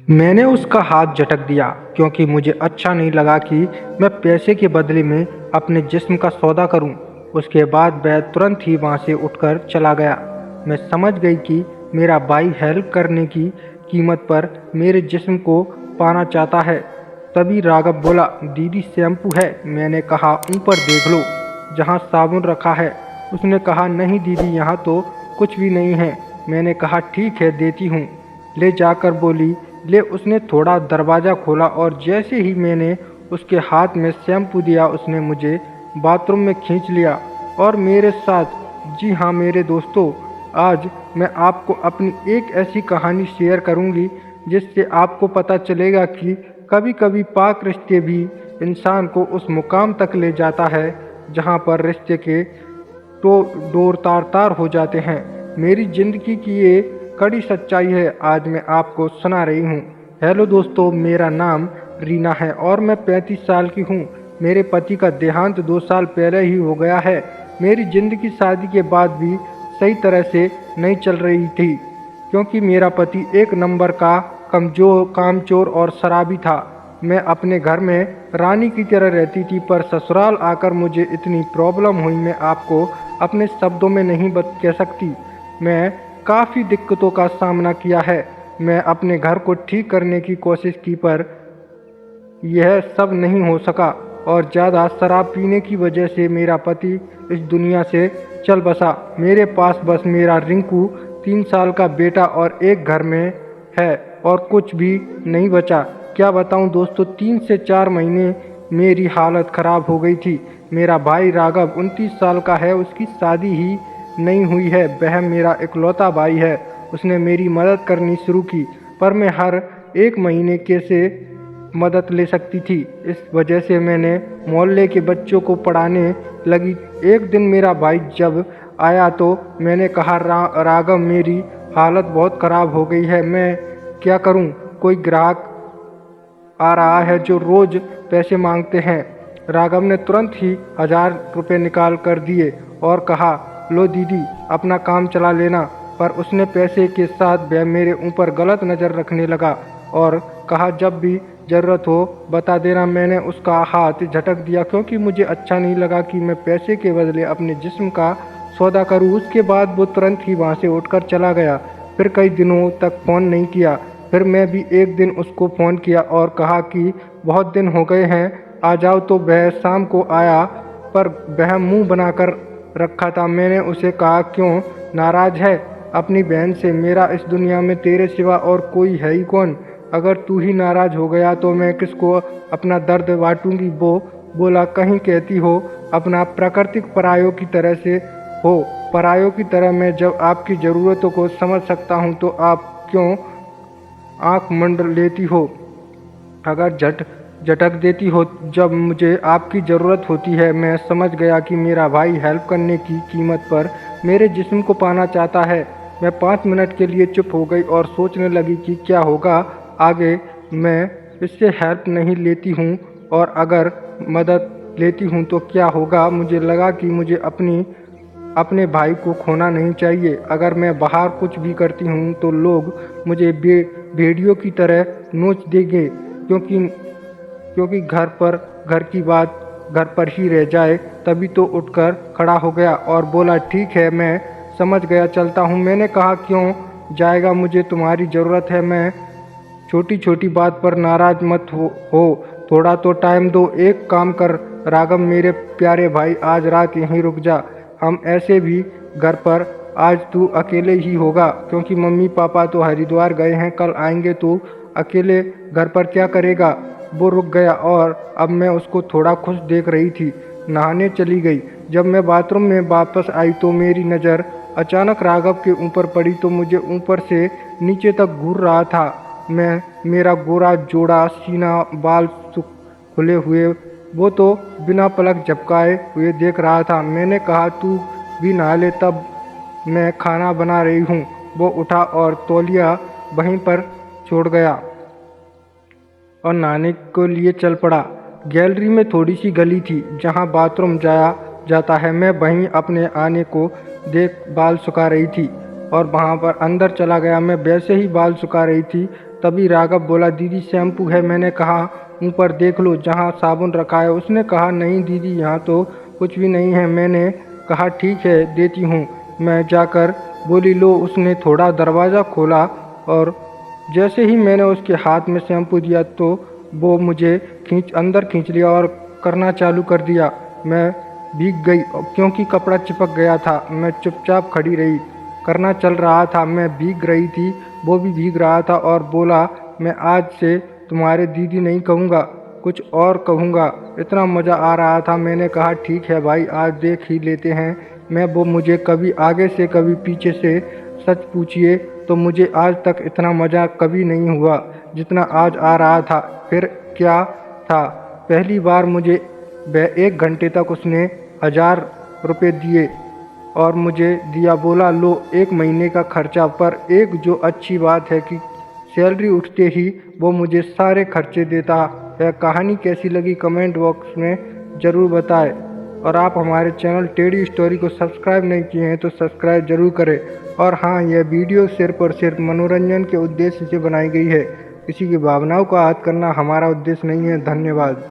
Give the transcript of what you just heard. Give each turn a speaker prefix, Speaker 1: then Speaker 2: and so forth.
Speaker 1: मैंने उसका हाथ झटक दिया क्योंकि मुझे अच्छा नहीं लगा कि मैं पैसे के बदले में अपने जिस्म का सौदा करूं। उसके बाद वह तुरंत ही वहां से उठकर चला गया। मैं समझ गई कि मेरा भाई हेल्प करने की कीमत पर मेरे जिस्म को पाना चाहता है। तभी राघव बोला, दीदी शैम्पू है। मैंने कहा, ऊपर देख लो जहाँ साबुन रखा है। उसने कहा, नहीं दीदी, यहाँ तो कुछ भी नहीं है। मैंने कहा, ठीक है, देती हूँ, ले जाकर बोली ले। उसने थोड़ा दरवाज़ा खोला और जैसे ही मैंने उसके हाथ में शैम्पू दिया, उसने मुझे बाथरूम में खींच लिया और मेरे साथ। जी हाँ मेरे दोस्तों, आज मैं आपको अपनी एक ऐसी कहानी शेयर करूंगी जिससे आपको पता चलेगा कि कभी कभी पाक रिश्ते भी इंसान को उस मुकाम तक ले जाता है जहाँ पर रिश्ते के तो डोर तार तार हो जाते हैं। मेरी ज़िंदगी की ये कड़ी सच्चाई है, आज मैं आपको सुना रही हूँ। हेलो दोस्तों, मेरा नाम रीना है और मैं 35 साल की हूँ। मेरे पति का देहांत 2 साल पहले ही हो गया है। मेरी ज़िंदगी शादी के बाद भी सही तरह से नहीं चल रही थी क्योंकि मेरा पति एक नंबर का कमजोर, कामचोर और शराबी था। मैं अपने घर में रानी की तरह रहती थी, पर ससुराल आकर मुझे इतनी प्रॉब्लम हुई, मैं आपको अपने शब्दों में नहीं कह सकती। मैं काफ़ी दिक्कतों का सामना किया है। मैं अपने घर को ठीक करने की कोशिश की, पर यह सब नहीं हो सका और ज़्यादा शराब पीने की वजह से मेरा पति इस दुनिया से चल बसा। मेरे पास बस मेरा रिंकू 3 साल का बेटा और एक घर में है और कुछ भी नहीं बचा। क्या बताऊं दोस्तों, 3 से 4 महीने मेरी हालत ख़राब हो गई थी। मेरा भाई राघव 29 साल का है, उसकी शादी ही नहीं हुई है। वह मेरा इकलौता भाई है। उसने मेरी मदद करनी शुरू की, पर मैं हर एक महीने कैसे मदद ले सकती थी। इस वजह से मैंने मोहल्ले के बच्चों को पढ़ाने लगी। एक दिन मेरा भाई जब आया तो मैंने कहा, राघव, मेरी हालत बहुत ख़राब हो गई है, मैं क्या करूं? कोई ग्राहक आ रहा है जो रोज़ पैसे मांगते हैं। राघव ने तुरंत ही 1000 रुपये निकाल कर दिए और कहा, लो दीदी, अपना काम चला लेना। पर उसने पैसे के साथ वह मेरे ऊपर गलत नज़र रखने लगा और कहा, जब भी ज़रूरत हो बता देना। मैंने उसका हाथ झटक दिया क्योंकि मुझे अच्छा नहीं लगा कि मैं पैसे के बदले अपने जिस्म का सौदा करूं। उसके बाद वो तुरंत ही वहाँ से उठकर चला गया। फिर कई दिनों तक फ़ोन नहीं किया। फिर मैं भी एक दिन उसको फ़ोन किया और कहा कि बहुत दिन हो गए हैं, आ जाओ। तो वह शाम को आया, पर वह मुंह बनाकर रखा था। मैंने उसे कहा, क्यों नाराज़ है अपनी बहन से? मेरा इस दुनिया में तेरे सिवा और कोई है ही कौन? अगर तू ही नाराज़ हो गया तो मैं किसको अपना दर्द बांटूंगी? वो बोला, कहीं कहती हो अपना प्राकृतिक परायों की तरह से हो, परायों की तरह। मैं जब आपकी ज़रूरतों को समझ सकता हूँ तो आप क्यों आंख मंड लेती हो? अगर झटक देती हो जब मुझे आपकी ज़रूरत होती है। मैं समझ गया कि मेरा भाई हेल्प करने की कीमत पर मेरे जिस्म को पाना चाहता है। मैं 5 मिनट के लिए चुप हो गई और सोचने लगी कि क्या होगा आगे। मैं इससे हेल्प नहीं लेती हूँ और अगर मदद लेती हूँ तो क्या होगा। मुझे लगा कि मुझे अपने भाई को खोना नहीं चाहिए। अगर मैं बाहर कुछ भी करती हूँ तो लोग मुझे भेड़ियों की तरह नोच देंगे, क्योंकि क्योंकि घर की बात घर पर ही रह जाए। तभी तो उठकर खड़ा हो गया और बोला, ठीक है, मैं समझ गया, चलता हूँ। मैंने कहा, क्यों जाएगा? मुझे तुम्हारी ज़रूरत है। मैं छोटी छोटी बात पर नाराज़ मत हो, थोड़ा तो टाइम दो। एक काम कर राघव, मेरे प्यारे भाई, आज रात यहीं रुक जा। हम ऐसे भी घर पर आज तू अकेले ही होगा क्योंकि मम्मी पापा तो हरिद्वार गए हैं, कल आएंगे। तो अकेले घर पर क्या करेगा? वो रुक गया और अब मैं उसको थोड़ा खुश देख रही थी। नहाने चली गई। जब मैं बाथरूम में वापस आई तो मेरी नज़र अचानक राघव के ऊपर पड़ी, तो मुझे ऊपर से नीचे तक घूर रहा था। मैं मेरा गोरा जोड़ा सीना, बाल खुले हुए, वो तो बिना पलक झपकाए हुए देख रहा था। मैंने कहा, तू भी नहा ले, तब मैं खाना बना रही हूँ। वो उठा और तौलिया वहीं पर छोड़ गया और नहाने के लिए चल पड़ा। गैलरी में थोड़ी सी गली थी जहाँ बाथरूम जाया जाता है। मैं वहीं अपने आने को देख बाल सुखा रही थी और वहाँ पर अंदर चला गया। मैं वैसे ही बाल सुखा रही थी तभी राघव बोला, दीदी शैम्पू है। मैंने कहा, ऊपर देख लो जहाँ साबुन रखा है। उसने कहा, नहीं दीदी, यहाँ तो कुछ भी नहीं है। मैंने कहा, ठीक है, देती हूँ। मैं जाकर बोली, लो। उसने थोड़ा दरवाज़ा खोला और जैसे ही मैंने उसके हाथ में शैम्पू दिया तो वो मुझे अंदर खींच लिया और करना चालू कर दिया। मैं भीग गई क्योंकि कपड़ा चिपक गया था। मैं चुपचाप खड़ी रही। करना चल रहा था, मैं भीग रही थी, वो भी भीग रहा था और बोला, मैं आज से तुम्हारे दीदी नहीं कहूँगा, कुछ और कहूँगा। इतना मज़ा आ रहा था। मैंने कहा, ठीक है भाई, आज देख ही लेते हैं। वो मुझे कभी आगे से कभी पीछे से सच पूछिए तो मुझे आज तक इतना मज़ा कभी नहीं हुआ जितना आज आ रहा था। फिर क्या था, पहली बार मुझे 1 घंटे तक उसने 1000 रुपये दिए और मुझे दिया। बोला, लो 1 महीने का खर्चा। पर एक जो अच्छी बात है कि सैलरी उठते ही वो मुझे सारे खर्चे देता है। कहानी कैसी लगी कमेंट बॉक्स में ज़रूर बताएं। और आप हमारे चैनल टेढ़ी स्टोरी को सब्सक्राइब नहीं किए हैं तो सब्सक्राइब ज़रूर करें। और हाँ, यह वीडियो सिर्फ और सिर्फ मनोरंजन के उद्देश्य से बनाई गई है। किसी की भावनाओं को आहत करना हमारा उद्देश्य नहीं है। धन्यवाद।